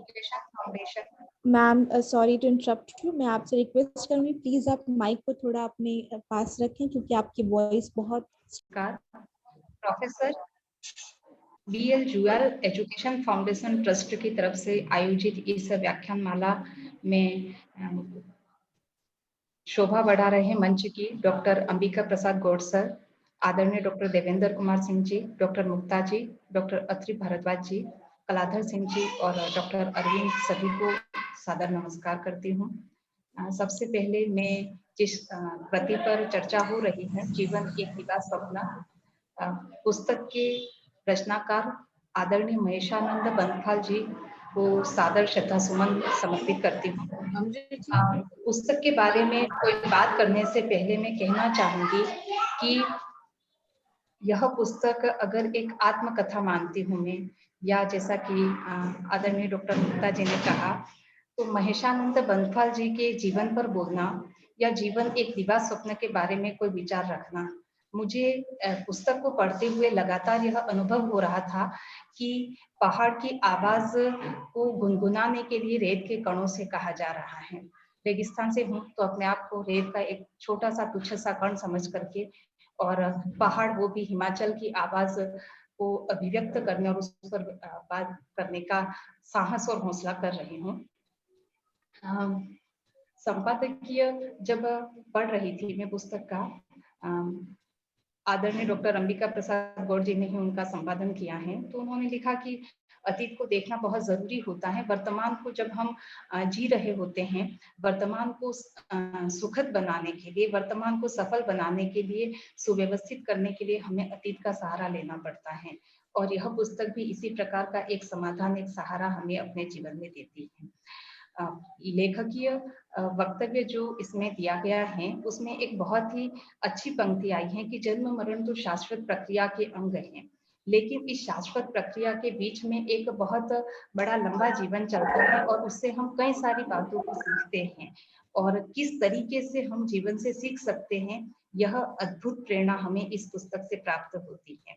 Education foundation. Ma'am sorry to interrupt you, मैं आपसे request करूंगी प्लीज आप माइक को थोड़ा अपने पास रखें क्योंकि आपकी वॉइस बहुत। प्रोफेसर BL जुएल एजुकेशन फाउंडेशन ट्रस्ट की तरफ से आयोजित इस व्याख्यान माला में शोभा बढ़ा रहे मंच की डॉक्टर अंबिका प्रसाद गौड़ सर, आदरणीय डॉक्टर देवेंद्र कुमार सिंह जी, डॉक्टर मुक्ता जी, डॉक्टर अत्रि भारद्वाज जी, कलाधर सिंह जी और डॉक्टर अरविंद, सभी को सादर नमस्कार करती हूँ। सबसे पहले मैं जिस कृति पर चर्चा हो रही है, जीवन एक दिवा स्वप्न, पुस्तक के रचनाकार आदरणीय महेशानंद बनपाल जी को सादर श्रद्धा सुमन समर्पित करती हूँ। पुस्तक के बारे में कोई बात करने से पहले मैं कहना चाहूंगी कि यह पुस्तक अगर एक आत्मकथा मानती हूँ मैं, या जैसा कि आदरणीय डॉक्टर मुक्ता जी ने कहा, तो महेशानंद बनपाल जी के जीवन पर बोलना या जीवन एक दिवा स्वप्न के बारे में कोई विचार रखना, मुझे पुस्तक को पढ़ते हुए लगातार यह अनुभव हो रहा था कि पहाड़ की आवाज को गुनगुनाने के लिए रेत के कणों से कहा जा रहा है। रेगिस्तान से हूँ तो अपने आप को रेत का एक छोटा सा तुच्छ सा कण समझ करके, और पहाड़ वो भी हिमाचल की आवाज को अभिव्यक्त करने और उस पर बात करने का साहस और हौसला कर रही हूँ। संपादकीय जब पढ़ रही थी मैं पुस्तक का, आदरणीय डॉक्टर अंबिका प्रसाद गौड़ जी ने ही उनका संपादन किया है, तो उन्होंने लिखा कि अतीत को देखना बहुत जरूरी होता है। वर्तमान को जब हम जी रहे होते हैं, वर्तमान को सुखद बनाने के लिए, वर्तमान को सफल बनाने के लिए, सुव्यवस्थित करने के लिए हमें अतीत का सहारा लेना पड़ता है, और यह पुस्तक भी इसी प्रकार का एक समाधान, एक सहारा हमें अपने जीवन में देती है। लेखकीय वक्तव्य जो इसमें दिया गया है, उसमें एक बहुत ही अच्छी पंक्ति आई है कि जन्म मरण तो शाश्वत प्रक्रिया के अंग हैं, लेकिन इस शाश्वत प्रक्रिया के बीच में एक बहुत बड़ा लंबा जीवन चलता है और उससे हम कई सारी बातों को सीखते हैं, और किस तरीके से हम जीवन से सीख सकते हैं, यह अद्भुत प्रेरणा हमें इस पुस्तक से प्राप्त होती है।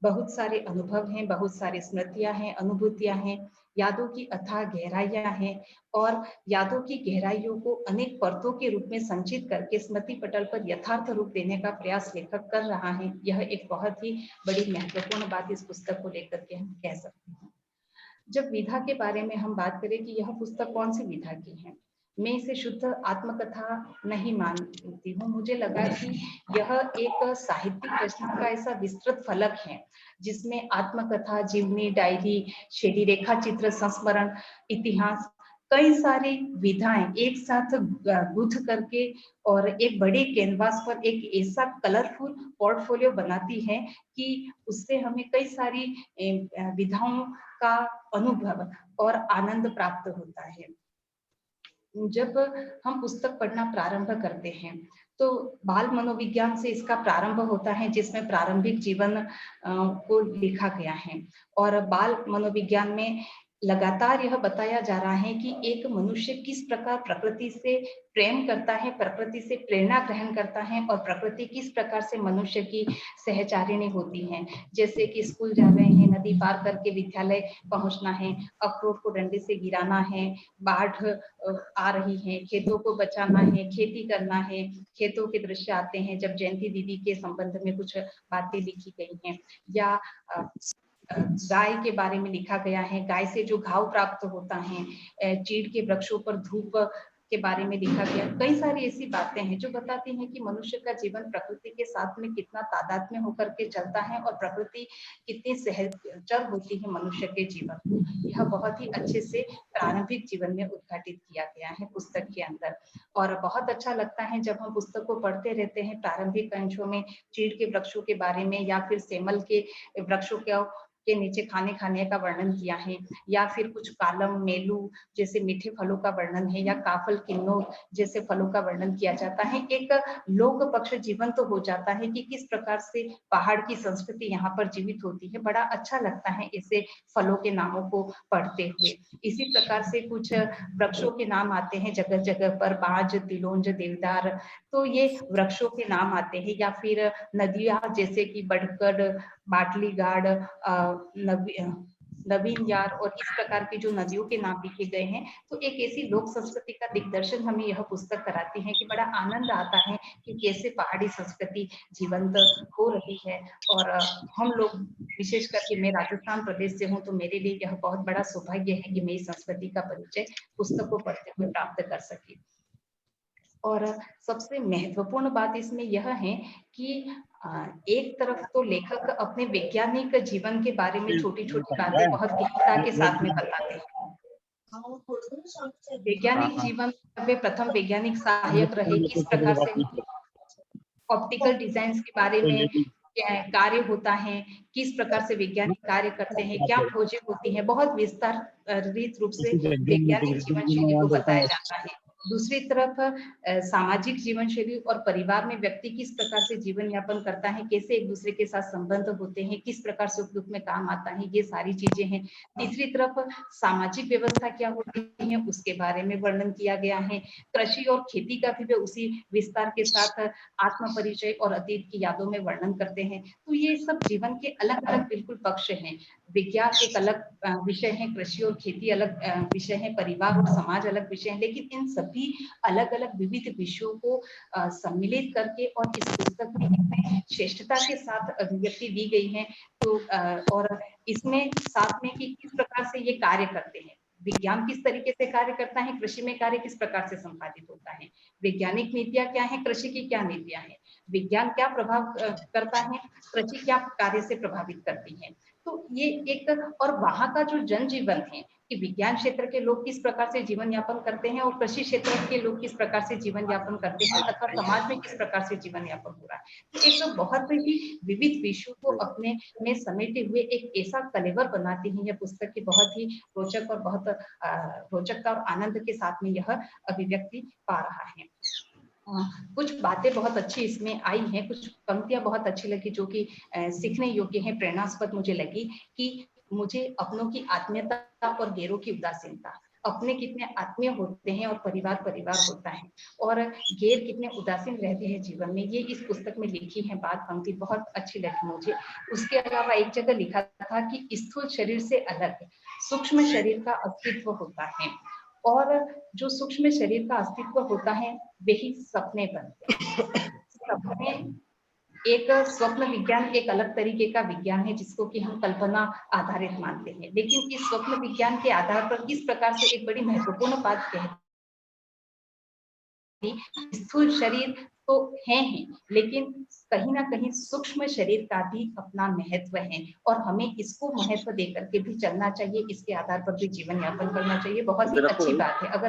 बहुत सारे अनुभव हैं, बहुत सारी स्मृतियां हैं, अनुभूतियां हैं, यादों की अथाह गहराइयां हैं, और यादों की गहराइयों को अनेक परतों के रूप में संचित करके स्मृति पटल पर यथार्थ रूप देने का प्रयास लेखक कर रहा है। यह एक बहुत ही बड़ी महत्वपूर्ण बात इस पुस्तक को लेकर के हम कह सकते हैं। जब विधा के बारे में हम बात करें कि यह पुस्तक कौन सी विधा की है, मैं इसे शुद्ध आत्मकथा नहीं मानती हूँ। मुझे लगा कि यह एक साहित्यिक रचना का ऐसा विस्तृत फलक है जिसमें आत्मकथा, जीवनी, डायरी, शैली रेखा चित्र, संस्मरण, इतिहास, कई सारी विधाएं एक साथ गुथ करके और एक बड़े कैनवास पर एक ऐसा कलरफुल पोर्टफोलियो बनाती है कि उससे हमें कई सारी विधाओं का अनुभव और आनंद प्राप्त होता है। जब हम पुस्तक पढ़ना प्रारंभ करते हैं तो बाल मनोविज्ञान से इसका प्रारंभ होता है, जिसमें प्रारंभिक जीवन को लिखा गया है, और बाल मनोविज्ञान में लगातार यह बताया जा रहा है कि एक मनुष्य किस प्रकार प्रकृति से प्रेम करता है, प्रकृति से प्रेरणा ग्रहण करता है, और प्रकृति किस प्रकार से मनुष्य की सहचारिणी होती है। जैसे कि स्कूल जा रहे हैं, नदी पार करके विद्यालय पहुंचना है, अखरोट को डंडे से गिराना है, बाढ़ आ रही है, खेतों को बचाना है, खेती करना है, खेतों के दृश्य आते हैं। जब जयंती दीदी के संबंध में कुछ बातें लिखी गई हैं, या गाय के बारे में लिखा गया है, गाय से जो घाव प्राप्त होता है, चीड़ के वृक्षों पर धूप के बारे में लिखा गया। कई सारी ऐसी बातें हैं जो बताती हैं कि मनुष्य का जीवन प्रकृति के साथ में कितना तादात्म्य होकर के चलता है, और प्रकृति कितनी सहचर होती है मनुष्य के जीवन को। यह बहुत ही अच्छे से प्रारंभिक जीवन में उद्घाटित किया गया है पुस्तक के अंदर, और बहुत अच्छा लगता है जब हम पुस्तक को पढ़ते रहते हैं। प्रारंभिक अंशों में चीड़ के वृक्षों के बारे में, या फिर सेमल के वृक्षों के नीचे खाने खाने का वर्णन किया है, या फिर कुछ कालम, मेलू जैसे मीठे फलों का वर्णन है, या काफल, किन्नौर जैसे फलों का वर्णन किया जाता है। एक लोक पक्ष जीवन तो हो जाता है कि किस प्रकार से पहाड़ की संस्कृति यहाँ पर जीवित होती है। बड़ा अच्छा लगता है इसे फलों के नामों को पढ़ते हुए। इसी प्रकार से कुछ वृक्षों के नाम आते हैं जगह जगह पर, बाज, तिलोंज, देवदार, तो ये वृक्षों के नाम आते हैं। या फिर नदियां जैसे कि बड़गड़, बाटली गाड़, नवीन यार और इस प्रकार की जो नदियों के नाम लिखे गए हैं। तो एक ऐसी लोक संस्कृति का दिग्दर्शन हमें यह पुस्तक कराती है कि बड़ा आनंद आता है कि कैसे पहाड़ी संस्कृति जीवंत हो रही है। और हम लोग, विशेष करके मैं राजस्थान प्रदेश से हूँ, तो मेरे लिए यह बहुत बड़ा सौभाग्य है कि मैं इस संस्कृति का परिचय पुस्तक को पढ़ते हुए प्राप्त कर सकी। और सबसे महत्वपूर्ण बात इसमें यह है कि एक तरफ तो लेखक अपने वैज्ञानिक जीवन के बारे में छोटी-छोटी बातें बहुत गहनता के साथ में बताते हैं। वैज्ञानिक हाँ जीवन में प्रथम वैज्ञानिक सहायक रहे, किस प्रकार से ऑप्टिकल डिजाइन्स के बारे में क्या कार्य होता है, किस प्रकार से वैज्ञानिक कार्य करते हैं, क्या खोजें होती हैं, बहुत विस्तारित रूप से वैज्ञानिक जीवन शैली को बताया जाता है। दूसरी तरफ सामाजिक जीवन शैली और परिवार में व्यक्ति किस प्रकार से जीवन यापन करता है, कैसे एक दूसरे के साथ संबंध होते हैं, किस प्रकार सुख दुख में काम आता है, ये सारी चीजें हैं। तीसरी तरफ सामाजिक व्यवस्था क्या होती है, उसके बारे में वर्णन किया गया है। कृषि और खेती का भी वे उसी विस्तार के साथ आत्म परिचय और अतीत की यादों में वर्णन करते हैं। तो ये सब जीवन के अलग-अलग बिल्कुल पक्ष हैं। विज्ञान एक अलग विषय है, कृषि और खेती अलग विषय है, परिवार और समाज अलग विषय है, लेकिन इन सभी अलग-अलग विविध विषयों को सम्मिलित करके और इस पुस्तक में इतने श्रेष्ठता के साथ अभिव्यक्ति दी गई है। तो और इसमें साथ में कि किस प्रकार से ये कार्य करते हैं, विज्ञान किस तरीके से कार्य करता है, कृषि में कार्य किस प्रकार से संपादित होता है, वैज्ञानिक नीतियां क्या है, कृषि की क्या नीतियां हैं, विज्ञान क्या प्रभाव करता है, कृषि क्या कार्य से प्रभावित करती है। तो ये एक, और वहां का जो जनजीवन है कि विज्ञान क्षेत्र के लोग किस प्रकार से जीवन यापन करते हैं और कृषि क्षेत्र के लोग किस प्रकार से जीवन यापन करते हैं, अथवा समाज में किस प्रकार से जीवन यापन हो रहा है। तो एक बहुत ही विविध विषयों को अपने में समेटे हुए एक ऐसा कलेवर बनाती है यह पुस्तक की, बहुत ही रोचक और बहुत रोचकता और आनंद के साथ में यह अभिव्यक्ति पा रहा है। कुछ बातें बहुत अच्छी इसमें आई हैं, कुछ पंक्तियां बहुत अच्छी लगी जो कि सीखने योग्य है, प्रेरणास्पद मुझे लगी कि मुझे अपनों की आत्मीयता और गैरों की उदासीनता, अपने कितने आत्मीय होते हैं और परिवार परिवार होता है, और गैर कितने उदासीन रहते हैं जीवन में, ये इस पुस्तक में लिखी है बात, पंक्ति बहुत अच्छी लगी मुझे। उसके अलावा एक जगह लिखा था कि स्थूल शरीर से अलग सूक्ष्म शरीर का अस्तित्व होता है, और जो सूक्ष्म शरीर का अस्तित्व होता है वही सपने बनते हैं। सपने एक स्वप्न विज्ञान एक अलग तरीके का विज्ञान है जिसको कि हम कल्पना आधारित मानते हैं, लेकिन इस स्वप्न विज्ञान के आधार पर किस प्रकार से एक बड़ी महत्वपूर्ण बात कहती, स्थूल शरीर तो है ही, लेकिन कहीं ना कहीं सूक्ष्म शरीर का भी अपना महत्व है और हमें इसको महत्व देकर के भी चलना चाहिए, इसके आधार पर भी जीवन यापन करना चाहिए। बहुत ही अच्छी बात है। अगर